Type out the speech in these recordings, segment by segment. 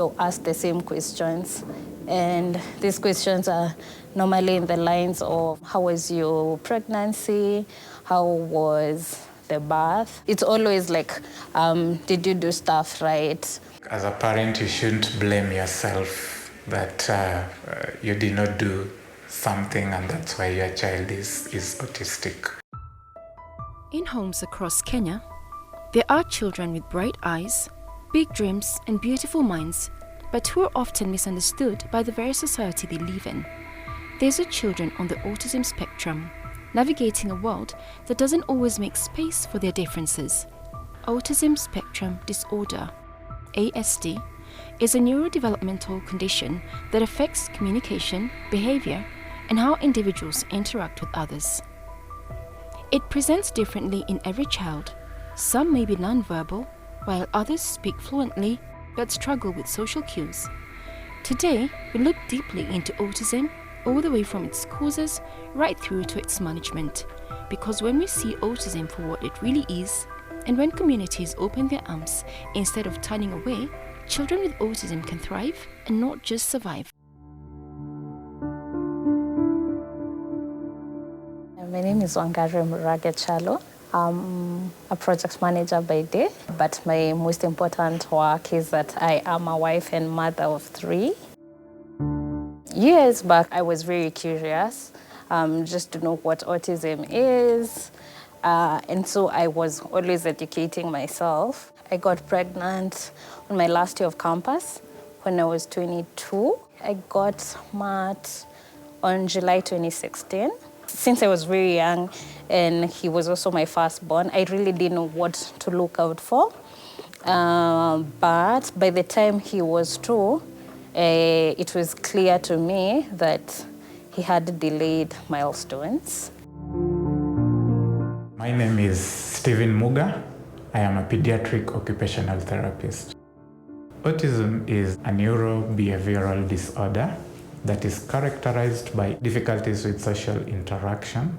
you'll ask the same questions. And these questions are normally in the lines of, how was your pregnancy? How was the birth? It's always like, did you do stuff right? As a parent, you shouldn't blame yourself that you did not do something and that's why your child is autistic. In homes across Kenya, there are children with bright eyes, big dreams and beautiful minds, but who are often misunderstood by the very society they live in. These are children on the autism spectrum, navigating a world that doesn't always make space for their differences. Autism spectrum disorder, ASD, is a neurodevelopmental condition that affects communication, behavior, and how individuals interact with others. It presents differently in every child. Some may be nonverbal, while others speak fluently but struggle with social cues. Today, we look deeply into autism, all the way from its causes right through to its management. Because when we see autism for what it really is, and when communities open their arms instead of turning away, children with autism can thrive and not just survive. My name is Wangari Murage Chalo. I'm a project manager by day, but my most important work is that I am a wife and mother of 3. Years back, I was very curious just to know what autism is. And so I was always educating myself. I got pregnant on my last year of campus when I was 22. I got married on July 2016. Since I was very young and he was also my firstborn, I really didn't know what to look out for. But by the time he was 2, it was clear to me that he had delayed milestones. My name is Stephen Muga. I am a pediatric occupational therapist. Autism is a neurobehavioral disorder that is characterized by difficulties with social interaction,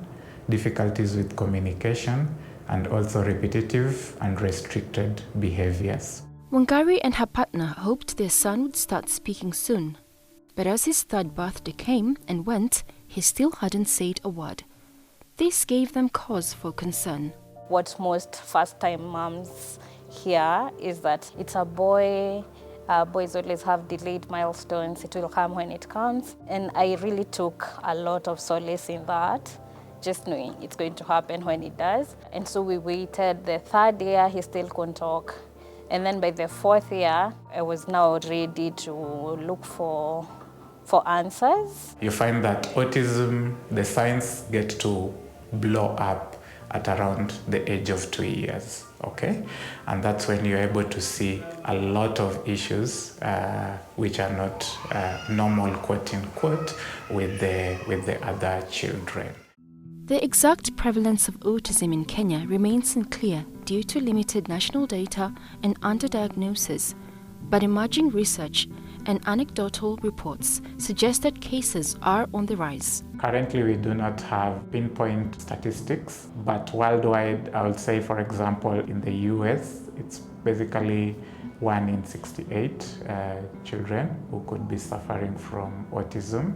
difficulties with communication, and also repetitive and restricted behaviors. Wangari and her partner hoped their son would start speaking soon. But as his 3rd birthday came and went, he still hadn't said a word. This gave them cause for concern. What most first-time moms hear is that it's a boy. Boys always have delayed milestones. It will come when it comes. And I really took a lot of solace in that, just knowing it's going to happen when it does. And so we waited. The 3rd year, he still couldn't talk. And then by the 4th year, I was now ready to look for answers. You find that autism, the signs get to blow up at around the age of 2 years, okay? And that's when you're able to see a lot of issues which are not normal, quote unquote, with the other children. The exact prevalence of autism in Kenya remains unclear due to limited national data and underdiagnosis, but emerging research and anecdotal reports suggest that cases are on the rise. Currently, we do not have pinpoint statistics, but worldwide, I would say, for example, in the US, it's basically 1 in 68 children who could be suffering from autism.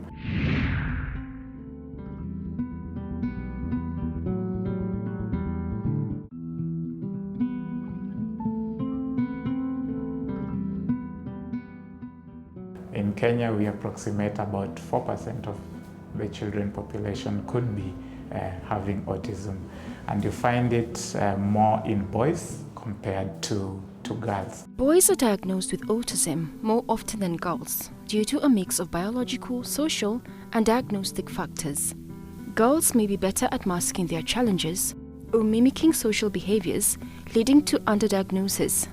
In Kenya, we approximate about 4% of the children population could be having autism. And you find it more in boys compared to girls. Boys are diagnosed with autism more often than girls due to a mix of biological, social, and diagnostic factors. Girls may be better at masking their challenges or mimicking social behaviors, leading to underdiagnosis.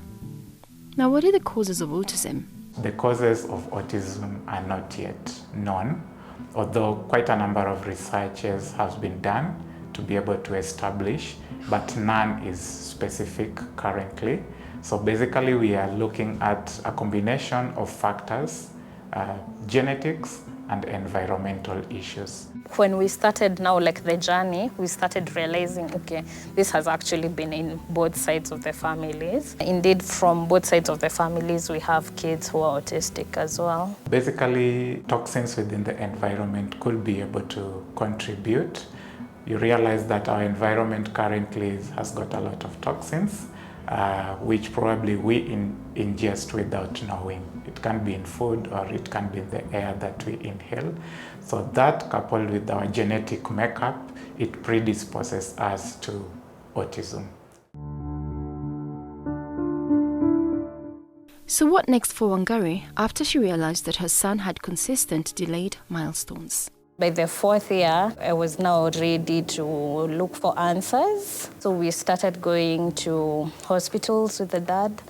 Now, what are the causes of autism? The causes of autism are not yet known, although quite a number of researches have been done to be able to establish, but none is specific currently. So basically we are looking at a combination of factors, genetics and environmental issues. When we started now, like the journey, we started realizing, okay, this has actually been in both sides of the families. Indeed, from both sides of the families, we have kids who are autistic as well. Basically, toxins within the environment could be able to contribute. You realize that our environment currently has got a lot of toxins, which probably we ingest without knowing. It can be in food or it can be in the air that we inhale. So that, coupled with our genetic makeup, it predisposes us to autism. So what next for Wangari after she realized that her son had consistent delayed milestones? By the 4th year, I was now ready to look for answers. So we started going to hospitals with the dad,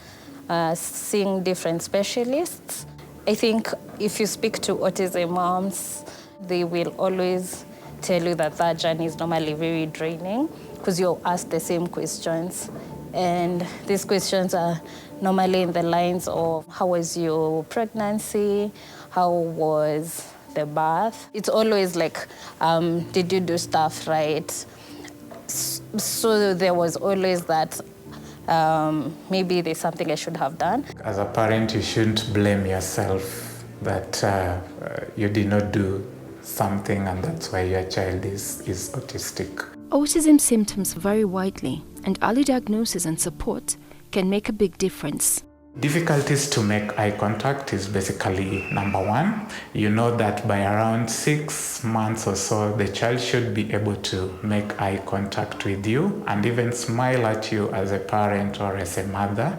seeing different specialists. I think if you speak to autism moms, they will always tell you that that journey is normally very draining because you'll ask the same questions. And these questions are normally in the lines of, how was your pregnancy? How was the birth? It's always like, did you do stuff right? So there was always that, maybe there's something I should have done. As a parent, you shouldn't blame yourself that you did not do something and that's why your child is autistic. Autism symptoms vary widely, and early diagnosis and support can make a big difference. Difficulties to make eye contact is basically number one. You know that by around 6 months or so, the child should be able to make eye contact with you and even smile at you as a parent or as a mother.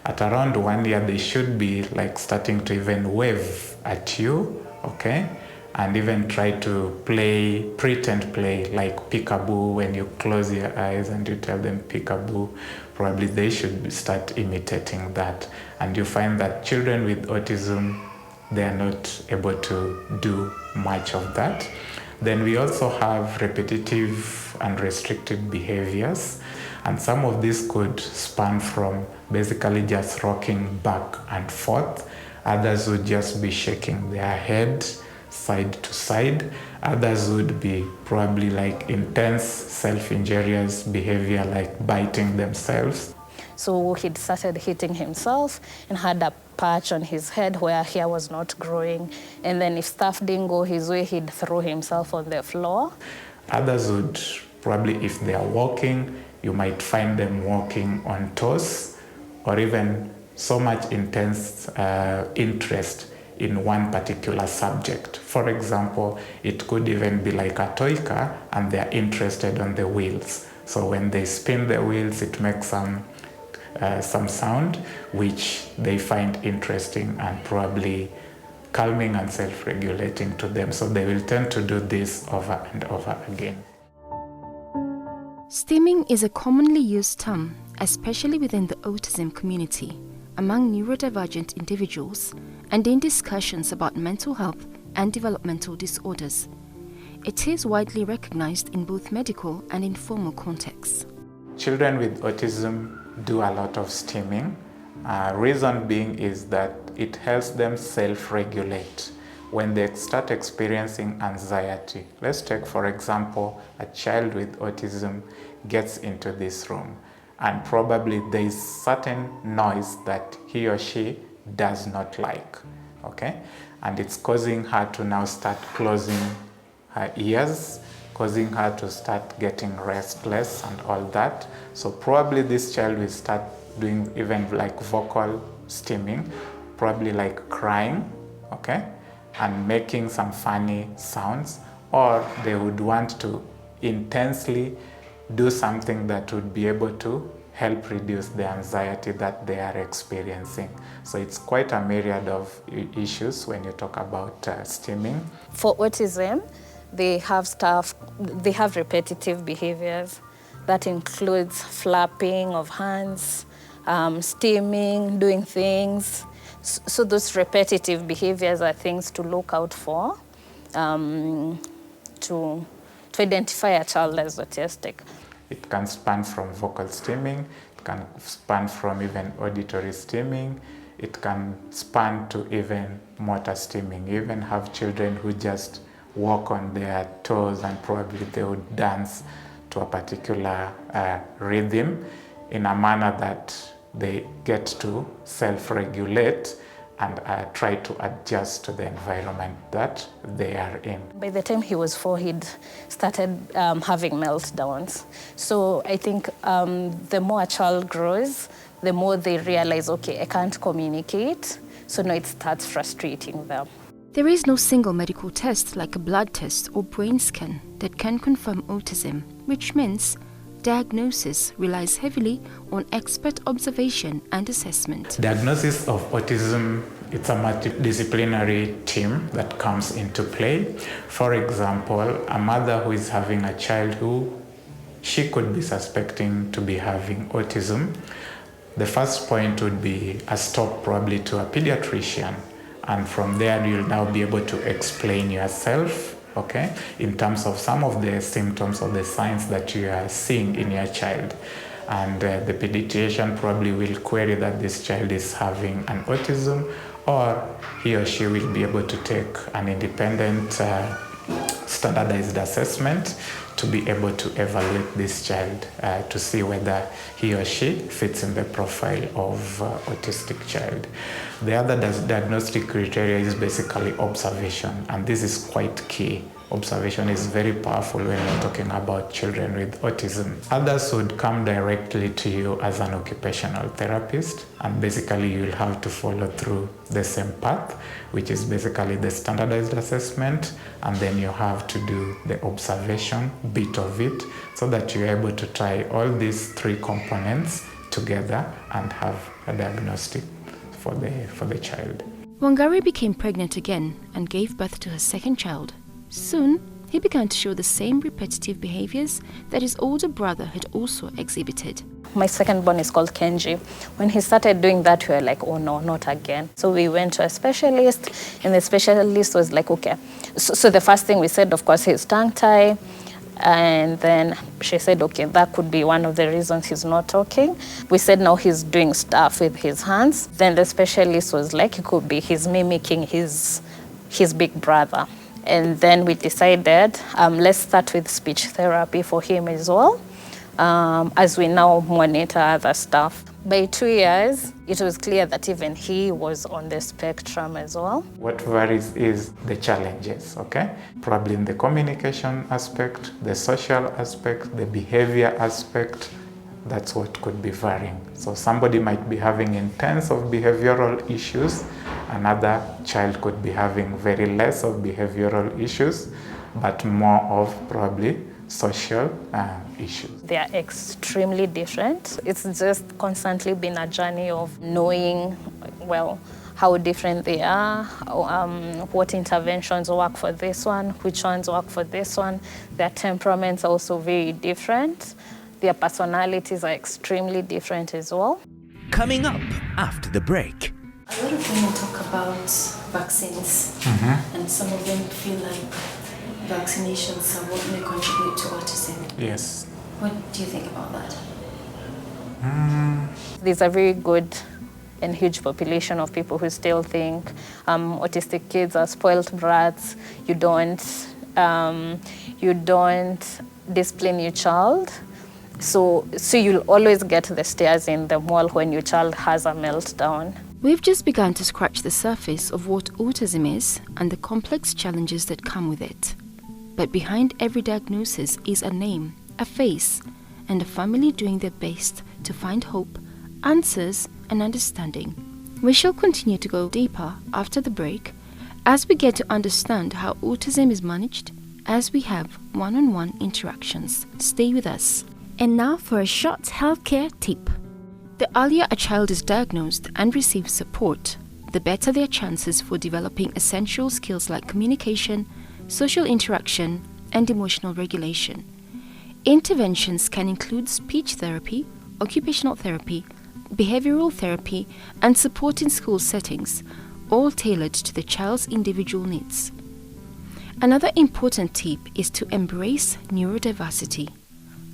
At around 1 year, they should be like starting to even wave at you, okay? And even try to pretend play like peekaboo when you close your eyes and you tell them peekaboo. Probably they should start imitating that. And you find that children with autism, they are not able to do much of that. Then we also have repetitive and restricted behaviors. And some of these could span from basically just rocking back and forth. Others would just be shaking their head side to side. Others would be probably like intense self-injurious behavior, like biting themselves. So he'd started hitting himself and had a patch on his head where hair was not growing. And then if stuff didn't go his way, he'd throw himself on the floor. Others would probably, if they are walking, you might find them walking on toes, or even so much intense interest in one particular subject. For example, it could even be like a toy car and they're interested on the wheels. So when they spin the wheels, it makes some sound which they find interesting and probably calming and self-regulating to them. So they will tend to do this over and over again. Stimming is a commonly used term, especially within the autism community, among neurodivergent individuals, and in discussions about mental health and developmental disorders. It is widely recognized in both medical and informal contexts. Children with autism do a lot of stimming. Reason being is that it helps them self-regulate when they start experiencing anxiety. Let's take, for example, a child with autism gets into this room and probably there is certain noise that he or she does not like, okay? And it's causing her to now start closing her ears, causing her to start getting restless and all that. So probably this child will start doing even like vocal stimming, probably like crying, okay? And making some funny sounds, or they would want to intensely do something that would be able to help reduce the anxiety that they are experiencing. So it's quite a myriad of issues when you talk about stimming. For autism, they have repetitive behaviors. That includes flapping of hands, stimming, doing things. So those repetitive behaviors are things to look out for, to identify a child as autistic. It can span from vocal stimming, it can span from even auditory stimming, It can span to even motor stimming. You even have children who just walk on their toes and probably they would dance to a particular rhythm in a manner that they get to self-regulate and try to adjust to the environment that they are in. By the time he was 4, he'd started having meltdowns. So I think the more a child grows, the more they realize, okay, I can't communicate. So now it starts frustrating them. There is no single medical test like a blood test or brain scan that can confirm autism, which means diagnosis relies heavily on expert observation and assessment. Diagnosis of autism, it's a multidisciplinary team that comes into play. For example, a mother who is having a child who she could be suspecting to be having autism, the first point would be a stop probably to a pediatrician. And from there, you'll now be able to explain yourself, okay, in terms of some of the symptoms or the signs that you are seeing in your child. And the pediatrician probably will query that this child is having an autism, or he or she will be able to take an independent standardized assessment to be able to evaluate this child to see whether he or she fits in the profile of autistic child. The other diagnostic criteria is basically observation, and this is quite key. Observation is very powerful when we're talking about children with autism. Others would come directly to you as an occupational therapist, and basically you'll have to follow through the same path, which is basically the standardized assessment, and then you have to do the observation bit of it so that you're able to tie all these 3 components together and have a diagnostic for the child. Wangari became pregnant again and gave birth to her second child. Soon, he began to show the same repetitive behaviors that his older brother had also exhibited. My second born is called Kenji. When he started doing that, we were like, oh no, not again. So we went to a specialist, and the specialist was like, okay. So the first thing we said, of course, his tongue tie. And then she said, okay, that could be one of the reasons he's not talking. We said, no, he's doing stuff with his hands. Then the specialist was like, it could be he's mimicking his big brother. And then we decided, let's start with speech therapy for him as well, as we now monitor other stuff. By 2 years, it was clear that even he was on the spectrum as well. What varies is the challenges, okay? Probably in the communication aspect, the social aspect, the behavior aspect, that's what could be varying. So somebody might be having intense of behavioral issues, another child could be having very less of behavioral issues, but more of probably social issues. They are extremely different. It's just constantly been a journey of knowing, well, how different they are, what interventions work for this one, which ones work for this one. Their temperaments are also very different. Their personalities are extremely different as well. Coming up after the break. A lot of women talk about vaccines, and some of them feel like vaccinations are what may contribute to autism. Yes. What do you think about that? There's a very good and huge population of people who still think autistic kids are spoiled brats. You don't discipline your child. So you'll always get the stares in the mall when your child has a meltdown. We've just begun to scratch the surface of what autism is and the complex challenges that come with it. But behind every diagnosis is a name, a face, and a family doing their best to find hope, answers, and understanding. We shall continue to go deeper after the break as we get to understand how autism is managed as we have one-on-one interactions. Stay with us. And now for a short healthcare tip. The earlier a child is diagnosed and receives support, the better their chances for developing essential skills like communication, social interaction, and emotional regulation. Interventions can include speech therapy, occupational therapy, behavioral therapy, and support in school settings, all tailored to the child's individual needs. Another important tip is to embrace neurodiversity.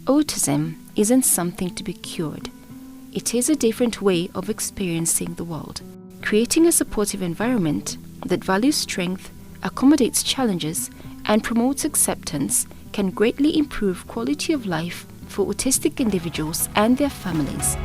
Autism isn't something to be cured. It is a different way of experiencing the world. creating a supportive environment that values strength, accommodates challenges, and promotes acceptance can greatly improve quality of life for autistic individuals and their families.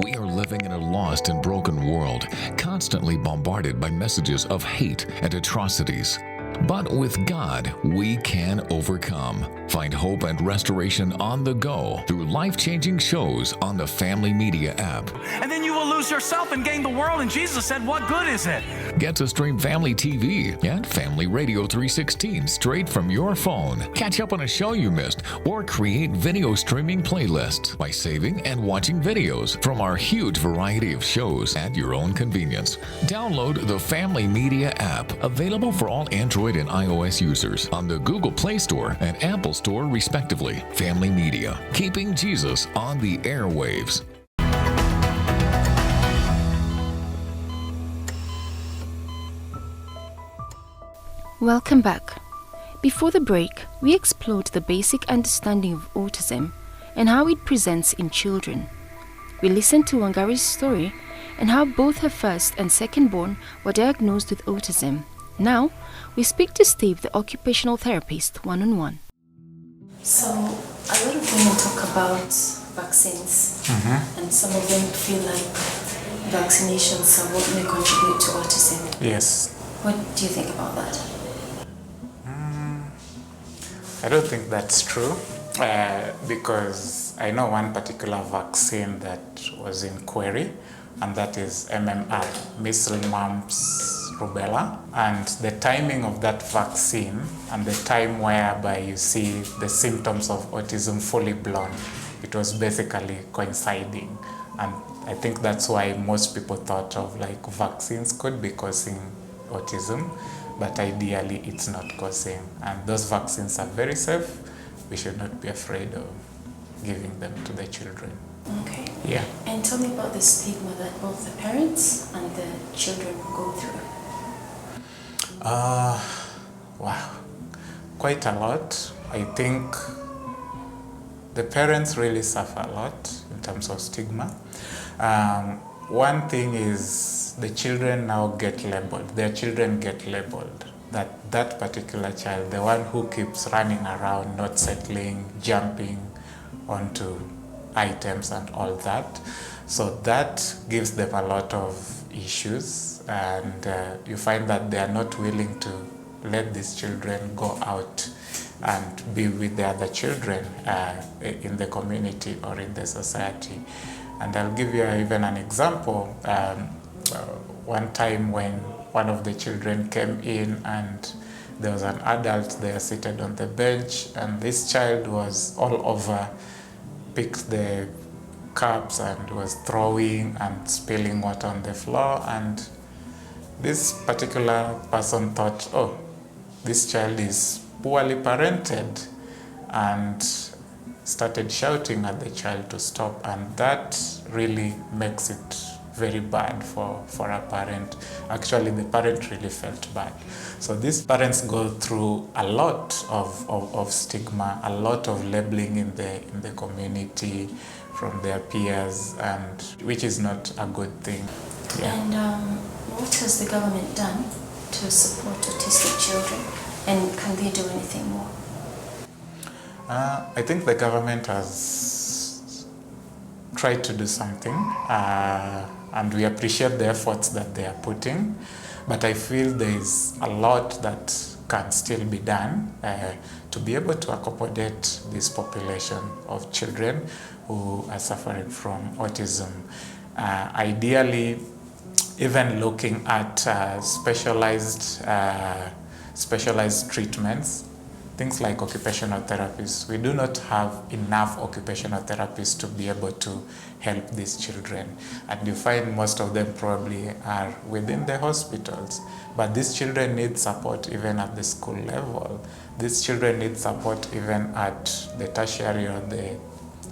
We are living in a lost and broken world, constantly bombarded by messages of hate and atrocities. But with God, we can overcome. Find hope and restoration on the go through life-changing shows on the Family Media app. And then you will lose yourself and gain the world. And Jesus said, what good is it? Get to stream Family TV and Family Radio 316 straight from your phone. Catch up on a show you missed or create video streaming playlists by saving and watching videos from our huge variety of shows at your own convenience. Download the Family Media app, available for all Android and iOS users on the Google Play Store and Apple Store respectively. Family Media, keeping Jesus on the airwaves. Welcome back. Before the break, we explored the basic understanding of autism and how it presents in children. We listened to Wangari's story and how both her first and second-born were diagnosed with autism. Now, we speak to Steve, the occupational therapist, one-on-one. So, a lot of women talk about vaccines, and some of them feel like vaccinations are what may contribute to autism. Yes. What do you think about that? I don't think that's true because I know one particular vaccine that was in query, and that is MMR, measles, mumps, rubella. And the timing of that vaccine and the time whereby you see the symptoms of autism fully blown, it was basically coinciding. And I think that's why most people thought of like vaccines could be causing autism, but ideally it's not causing. And those vaccines are very safe. We should not be afraid of giving them to the children. Okay. Yeah. And tell me about the stigma that both the parents and the children go through. Wow, quite a lot. I think the parents really suffer a lot in terms of stigma. One thing is the children now get labeled. Their children get labeled. That particular child, the one who keeps running around, not settling, jumping onto items and all that. So that gives them a lot of issues, and you find that they are not willing to let these children go out and be with the other children in the community or in the society. And I'll give you even an example. One time when one of the children came in and there was an adult there seated on the bench, and this child was all over, picked the cups and was throwing and spilling water on the floor. And this particular person thought, oh, this child is poorly parented, and started shouting at the child to stop. And that really makes it very bad for a parent. Actually, the parent really felt bad. So these parents go through a lot of stigma, a lot of labeling in the community from their peers, and which is not a good thing. Yeah. And what has the government done to support autistic children, and can they do anything more? I think the government has tried to do something, and we appreciate the efforts that they are putting, but I feel there is a lot that can still be done to be able to accommodate this population of children who are suffering from autism. Ideally, even looking at specialized treatments, things like occupational therapists. We do not have enough occupational therapists to be able to help these children. And you find most of them probably are within the hospitals. But these children need support even at the school level. These children need support even at the tertiary or the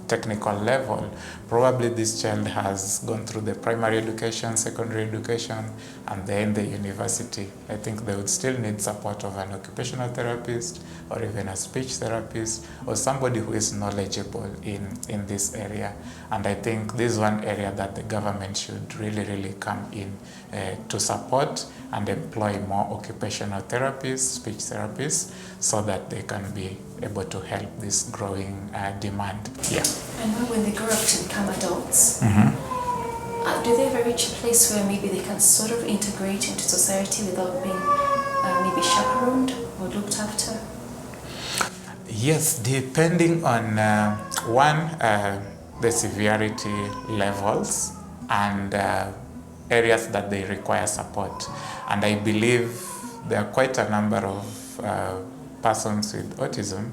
technical level. Probably this child has gone through the primary education, secondary education, and then the university. I think they would still need support of an occupational therapist or even a speech therapist or somebody who is knowledgeable in this area. And I think this is one area that the government should really come in to support and employ more occupational therapists, speech therapists, so that they can be able to help this growing demand. Yeah. And when they grow up to become adults, do they ever reach a place where maybe they can sort of integrate into society without being maybe chaperoned or looked after? Yes, depending on the severity levels and areas that they require support. And I believe there are quite a number of persons with autism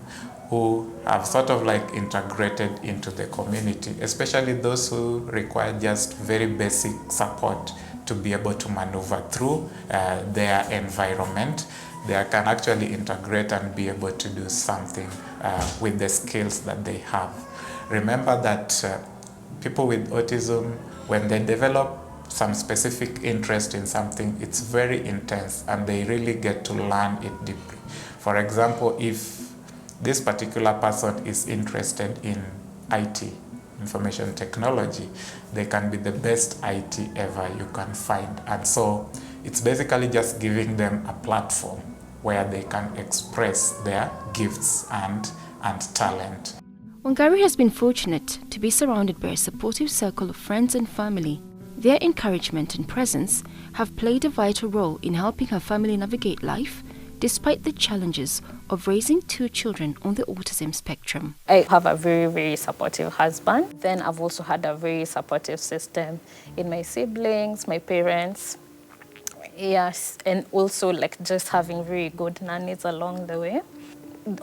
who have sort of like integrated into the community, especially those who require just very basic support to be able to maneuver through their environment. They can actually integrate and be able to do something with the skills that they have. Remember that people with autism, when they develop some specific interest in something, it's very intense and they really get to learn it deeply. For example, if this particular person is interested in IT, information technology, they can be the best IT ever you can find. And so it's basically just giving them a platform where they can express their gifts and talent. Wangari has been fortunate to be surrounded by a supportive circle of friends and family. Their encouragement and presence have played a vital role in helping her family navigate life despite the challenges of raising 2 children on the autism spectrum. I have a very supportive husband. Then I've also had a very supportive system in my siblings, my parents. Yes, and also like just having very good nannies along the way.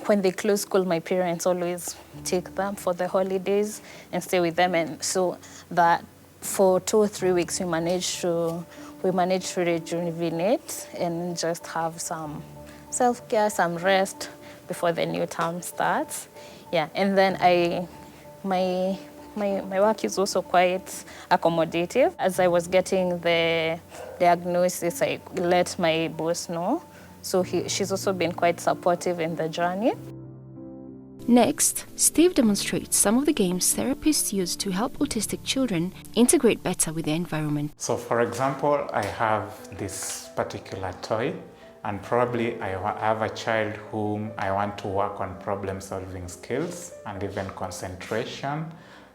When they close school, my parents always take them for the holidays and stay with them. And so that for 2 or 3 weeks, we managed to rejuvenate and just have some self-care, some rest before the new term starts. Yeah, and then my work is also quite accommodative. As I was getting the diagnosis, I let my boss know. So she's also been quite supportive in the journey. Next, Steve demonstrates some of the games therapists use to help autistic children integrate better with their environment. So for example, I have this particular toy, and probably I have a child whom I want to work on problem-solving skills and even concentration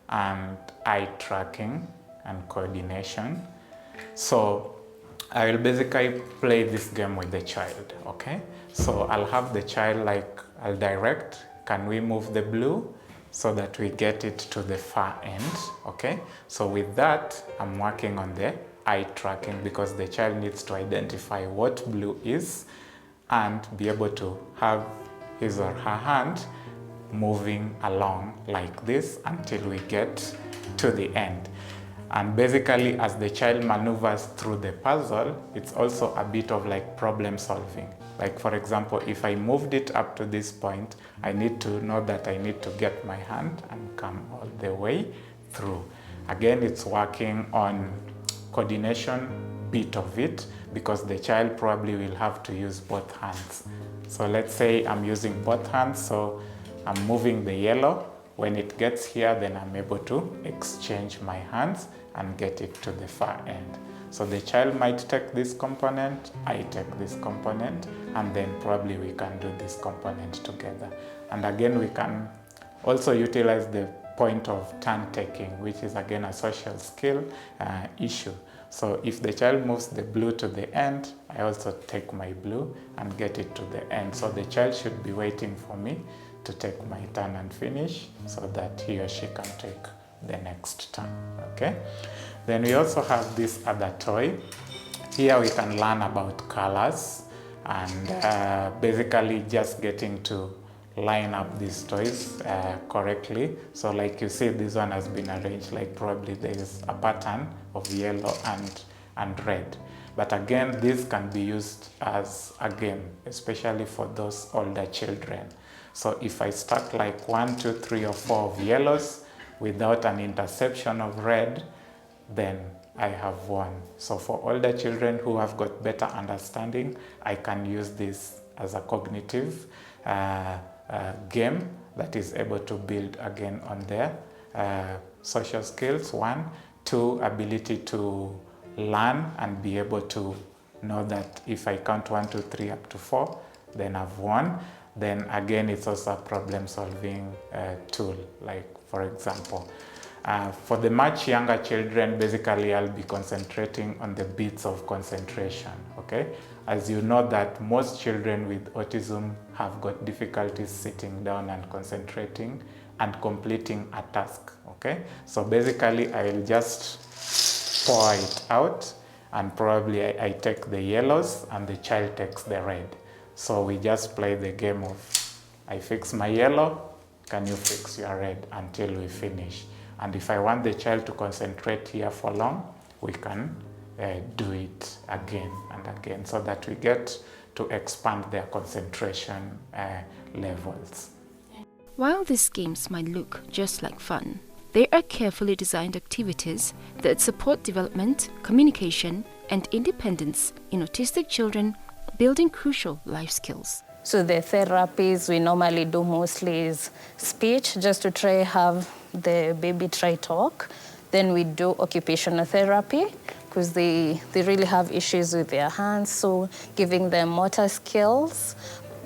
and eye tracking and coordination. So I will basically play this game with the child, okay? So I'll have the child I'll direct, can we move the blue so that we get it to the far end, okay? So with that, I'm working on the eye tracking because the child needs to identify what blue is and be able to have his or her hand moving along like this until we get to the end. And basically, as the child maneuvers through the puzzle, it's also a bit of like problem solving. Like for example, if I moved it up to this point, I need to know that I need to get my hand and come all the way through. Again, it's working on coordination bit of it because the child probably will have to use both hands. So let's say I'm using both hands, so I'm moving the yellow. When it gets here, then I'm able to exchange my hands and get it to the far end. So the child might take this component, I take this component, and then probably we can do this component together. And again, we can also utilize the point of turn taking, which is again a social skill issue. So if the child moves the blue to the end, I also take my blue and get it to the end. So the child should be waiting for me to take my turn and finish so that he or she can take the next turn, okay? Then we also have this other toy. Here we can learn about colors and basically just getting to line up these toys correctly. So like you see, this one has been arranged like probably there is a pattern of yellow and red. But again, this can be used as a game, especially for those older children. So if I start like 1, 2, 3, or 4 of yellows, without an interception of red, then I have won. So for older children who have got better understanding, I can use this as a cognitive game that is able to build again on their social skills, 1. 2, ability to learn and be able to know that if I count 1, 2, 3 up to 4, then I've won. Then again, it's also a problem-solving tool, like for example. For the much younger children, basically I'll be concentrating on the bits of concentration, okay? As you know that most children with autism have got difficulties sitting down and concentrating and completing a task, okay? So basically I'll just pour it out, and probably I take the yellows and the child takes the red. So we just play the game of, I fix my yellow, can you fix your red, until we finish. And if I want the child to concentrate here for long, we can do it again and again, so that we get to expand their concentration levels. While these games might look just like fun, they are carefully designed activities that support development, communication, and independence in autistic children, building crucial life skills. So the therapies we normally do mostly is speech, just to try have the baby try talk. Then we do occupational therapy, because they really have issues with their hands, so giving them motor skills.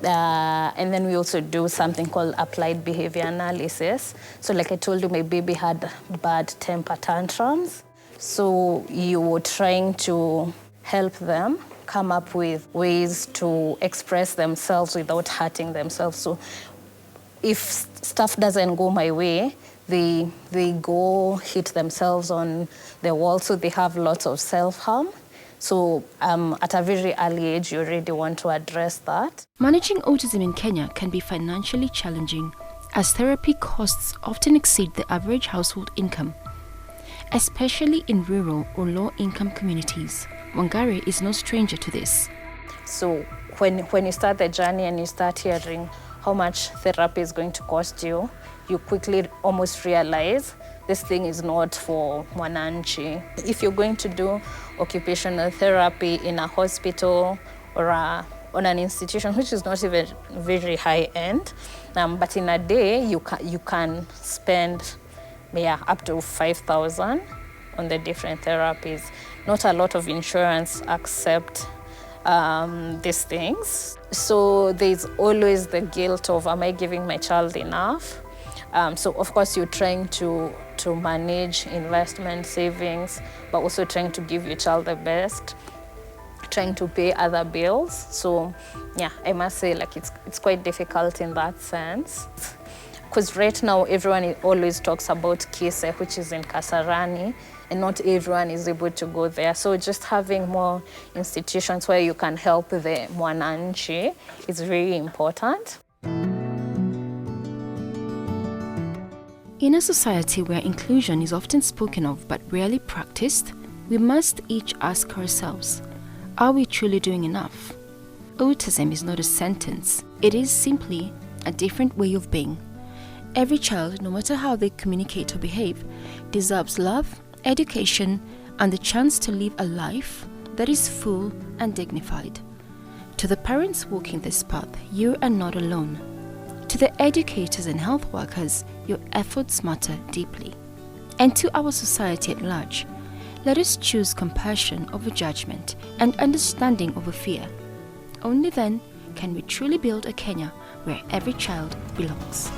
And then we also do something called applied behavior analysis. So like I told you, my baby had bad temper tantrums. So you were trying to help them come up with ways to express themselves without hurting themselves. So if stuff doesn't go my way, they go hit themselves on the wall, so they have lots of self-harm. So at a very early age, you already want to address that. Managing autism in Kenya can be financially challenging, as therapy costs often exceed the average household income, especially in rural or low-income communities. Wangari is no stranger to this. So when you start the journey and you start hearing how much therapy is going to cost you, you quickly almost realize this thing is not for mwananchi. If you're going to do occupational therapy in a hospital or on an institution, which is not even very high end, but in a day you can spend up to 5,000 on the different therapies. Not a lot of insurance accept these things. So there's always the guilt of, am I giving my child enough? So of course you're trying to manage investment savings, but also trying to give your child the best, trying to pay other bills. So yeah, I must say like it's quite difficult in that sense. Because right now everyone always talks about Kise, which is in Kasarani, and not everyone is able to go there. So just having more institutions where you can help the mwananchi is very important. In a society where inclusion is often spoken of but rarely practiced, we must each ask ourselves, are we truly doing enough? Autism is not a sentence. It is simply a different way of being. Every child, no matter how they communicate or behave, deserves love, education, and the chance to live a life that is full and dignified. To the parents walking this path, you are not alone. To the educators and health workers, your efforts matter deeply. And to our society at large, let us choose compassion over judgment and understanding over fear. Only then can we truly build a Kenya where every child belongs.